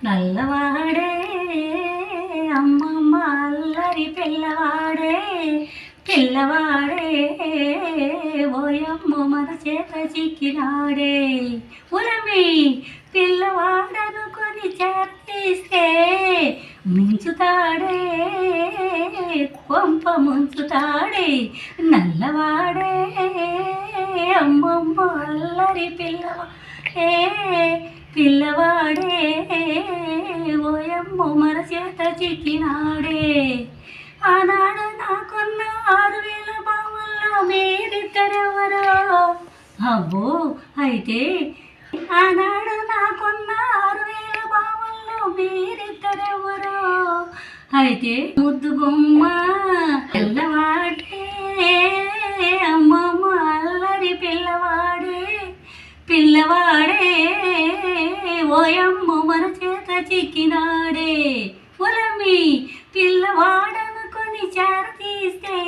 నల్లవాడే అమ్మమ్మ అల్లరి పిల్లవాడే పిల్లవాడే ఓయమ్మ మన చేత చిక్కినాడే ఉలమి పిల్లవాడనుకొని చేస్తే మించుతాడే కొంప ముంచుతాడే నల్లవాడే అమ్మమ్మ అల్లరి పిల్లవాడే పిల్లవాడే ఓయమ్మ మన చేత చిక్కినాడే ఆనాడు నాకున్న 6,000 బావుల్లో మీరిద్దరెవరో అబ్బో అయితే ఆనాడు నాకున్న 6,000 బావుల్లో మీరిద్దరెవరో అయితే ముద్దు బొమ్మ పిల్లవాడే అమ్మమ్మ అల్లరి పిల్లవాడే పిల్లవాడే ఓయమ్మ మన చేత చిక్కినాడే ఉలమి పిల్లవాడనుకొని చేరతీస్తే